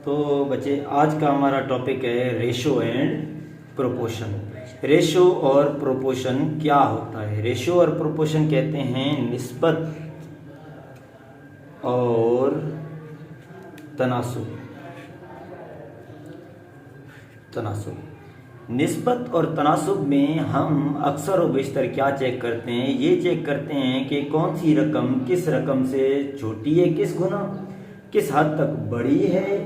तो बच्चे आज का हमारा टॉपिक है रेशो एंड प्रोपोर्शन। रेशो और प्रोपोर्शन क्या होता है? रेशो और प्रोपोर्शन कहते हैं निस्बत और तनासुब। निस्बत और तनासुब में हम अक्सर व बेशतर क्या चेक करते हैं? ये चेक करते हैं कि कौन सी रकम किस रकम से छोटी है, किस गुना, किस हद तक बड़ी है,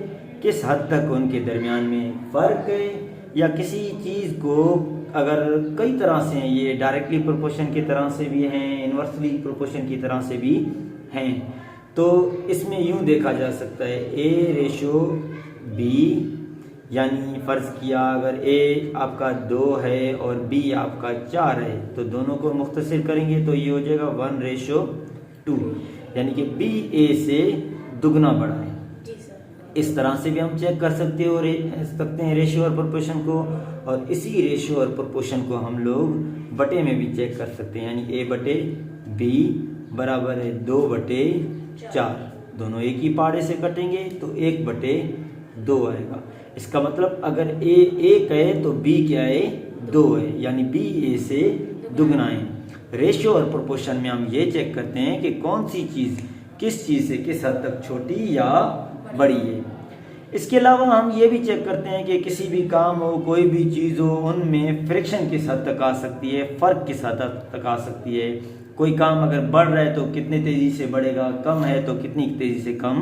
किस हद तक उनके दरमियान में फ़र्क है, या किसी चीज़ को अगर कई तरह से ये डायरेक्टली प्रोपोर्शन की तरह से भी हैं, इन्वर्सली प्रोपोर्शन की तरह से भी हैं। तो इसमें यूँ देखा जा सकता है A रेशो B, यानी फ़र्ज़ किया अगर A आपका 2 है और B आपका 4 है तो दोनों को मुख्तसर करेंगे तो ये हो जाएगा 1:2, यानी कि B A से दुगना बड़ा है। इस तरह से भी हम चेक कर सकते हैं रेशियो और प्रोपोर्शन को, और इसी रेशियो और प्रोपोर्शन को हम लोग बटे में भी चेक कर सकते हैं, यानी A/B बराबर है 2/4। दोनों एक ही पाड़े से कटेंगे तो 1/2 आएगा। इसका मतलब अगर A 1 है तो B क्या है? 2 है, यानी B A से दुगना है। रेशियो और प्रोपोर्शन में हम ये चेक करते हैं कि कौन सी चीज़ किस चीज़ से किस हद तक छोटी या बड़ी है। इसके अलावा हम ये भी चेक करते हैं कि किसी भी काम हो, कोई भी चीज़ हो, उनमें फ्रिक्शन किस हद तक आ सकती है, फ़र्क किस हद तक आ सकती है। कोई काम अगर बढ़ रहा है तो कितनी तेज़ी से बढ़ेगा, कम है तो कितनी तेज़ी से कम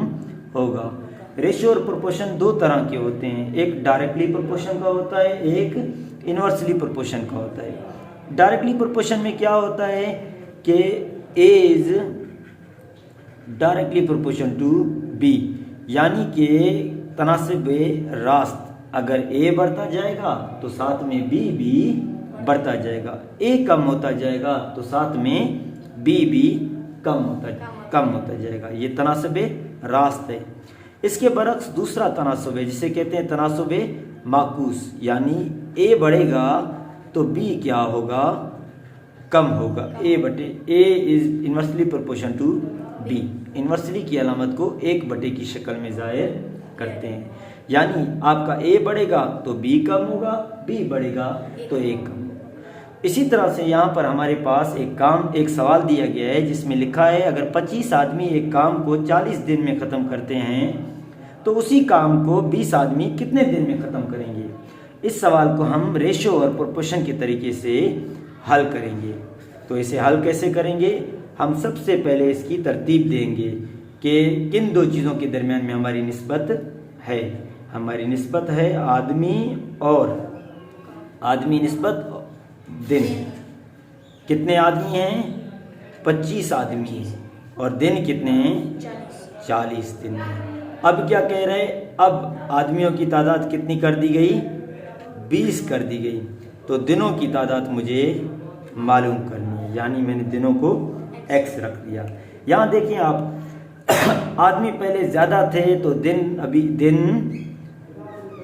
होगा। रेशियो और प्रोपोर्शन दो तरह के होते हैं, एक डायरेक्टली प्रोपोर्शन का होता है, एक इन्वर्सली प्रोपोर्शन का होता है। डायरेक्टली प्रोपोर्शन में क्या होता है कि A is directly proportion to B, यानी कि तनासिब रास्त अगर A बढ़ता जाएगा तो साथ में B भी बढ़ता जाएगा, A कम होता जाएगा तो साथ में B भी कम होता जाएगा। ये तनासिब रास्त है। इसके बरक्स दूसरा तनासुब है जिसे कहते हैं तनासुब माकूस, यानी A बढ़ेगा तो B क्या होगा? कम होगा। A is inversely proportion to B। Inversely की अलामत को 1/, की शक्ल में जाहिर करते हैं, यानी आपका A बढ़ेगा तो B कम होगा, B बढ़ेगा तो A कम होगा। इसी तरह से यहाँ पर हमारे पास एक सवाल दिया गया है जिसमें लिखा है अगर 25 आदमी एक काम को 40 दिन में ख़त्म करते हैं तो उसी काम को 20 आदमी कितने दिन में ख़त्म करेंगे? इस सवाल को हम रेशो और प्रोपोर्शन के तरीके से हल करेंगे। तो इसे हल कैसे करेंगे? हम सबसे पहले इसकी तरतीब देंगे कि किन दो चीज़ों के दरमियान में हमारी निस्बत है। हमारी निस्बत है आदमी निस्बत दिन। कितने आदमी हैं? 25 आदमी हैं, और दिन कितने हैं? 40 दिन हैं। अब क्या कह रहे हैं? अब आदमियों की तादाद कितनी कर दी गई? 20 कर दी गई। तो दिनों की तादाद मुझे मालूम करनी है, यानी मैंने दिनों को X रख दिया। यहाँ देखिए आप, आदमी पहले ज़्यादा थे तो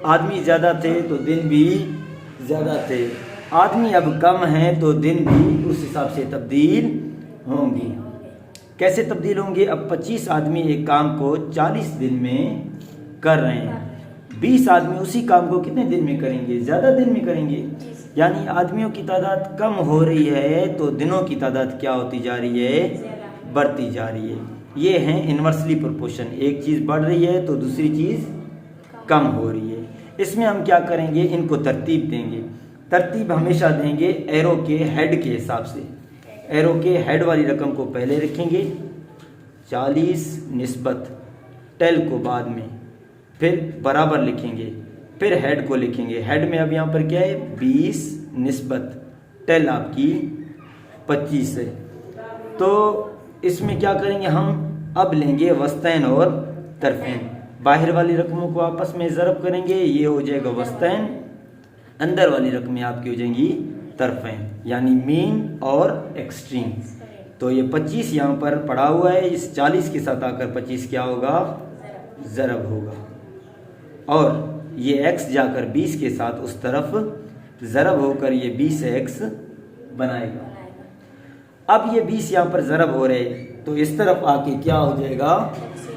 आदमी ज़्यादा थे तो दिन भी ज़्यादा थे। आदमी अब कम हैं तो दिन भी उस हिसाब से तब्दील होंगे। कैसे तब्दील होंगे? अब 25 आदमी एक काम को 40 दिन में कर रहे हैं, 20 आदमी उसी काम को कितने दिन में करेंगे? ज़्यादा दिन में करेंगे, यानी आदमियों की तादाद कम हो रही है तो दिनों की तादाद क्या होती जा रही है? बढ़ती जा रही है। ये है इन्वर्सली प्रोपोर्शन, एक चीज़ बढ़ रही है तो दूसरी चीज़ कम हो रही है। इसमें हम क्या करेंगे? इनको तरतीब देंगे। तरतीब हमेशा देंगे एरो के हेड के हिसाब से। एरो के हेड वाली रकम को पहले रखेंगे, 40 निस्बत टेल को बाद में, फिर बराबर लिखेंगे, फिर हेड को लिखेंगे। हेड में अब यहाँ पर क्या है? 20 निस्बत टेल आपकी 25 है। तो इसमें क्या करेंगे? हम अब लेंगे वस्तैन और तरफैन। बाहर वाली रकमों को आपस में ज़रब करेंगे, ये हो जाएगा वस्तैन, अंदर वाली रकमें आपकी हो जाएंगी तरफैन, यानी मीन और एक्सट्रीम। तो ये 25 यहाँ पर पड़ा हुआ है, इस 40 के साथ आकर 25 क्या होगा? ज़रब होगा, और ये x जाकर 20 के साथ उस तरफ ज़रब होकर ये 20x बनाएगा। अब ये 20 यहाँ पर ज़रब हो रहे तो इस तरफ आके क्या हो जाएगा?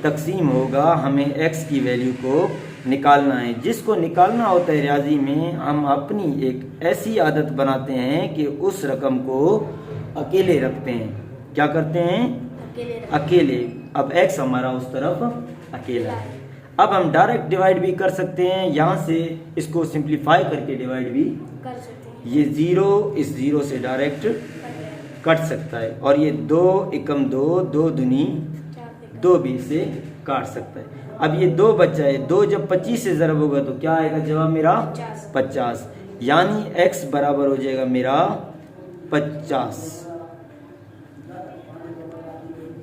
तकसीम होगा। हमें x की वैल्यू को निकालना है। जिसको निकालना होता है रियाजी में, हम अपनी एक ऐसी आदत बनाते हैं कि उस रकम को अकेले रखते हैं। क्या करते हैं? अकेले। अब x हमारा उस तरफ अकेला है। अब हम डायरेक्ट डिवाइड भी कर सकते हैं, यहाँ से इसको सिंप्लीफाई करके डिवाइड भी कर सकते हैं। ये 0 इस 0 से डायरेक्ट कट सकता है, और ये 2 एकम 2, 2 दूनी 2 भी से काट सकता है। अब ये 2 बचा है, 2 जब 25 से ज़रब होगा तो क्या आएगा जवाब मेरा? 50। यानी x बराबर हो जाएगा मेरा 50।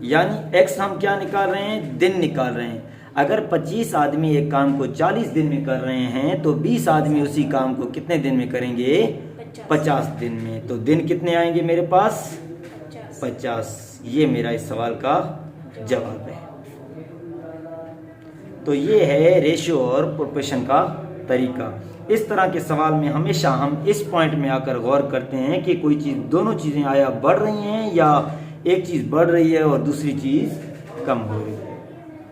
यानी x हम क्या निकाल रहे हैं? दिन निकाल रहे हैं। अगर 25 आदमी एक काम को 40 दिन में कर रहे हैं तो 20 आदमी उसी काम को कितने दिन में करेंगे? 50 दिन में। तो दिन कितने आएंगे मेरे पास? 50। ये मेरा इस सवाल का जवाब है। तो ये है रेशियो और प्रोपोर्शन का तरीका। इस तरह के सवाल में हमेशा हम इस पॉइंट में आकर गौर करते हैं कि कोई चीज़, दोनों चीज़ें आया बढ़ रही हैं या एक चीज़ बढ़ रही है और दूसरी चीज़ कम हो रही है।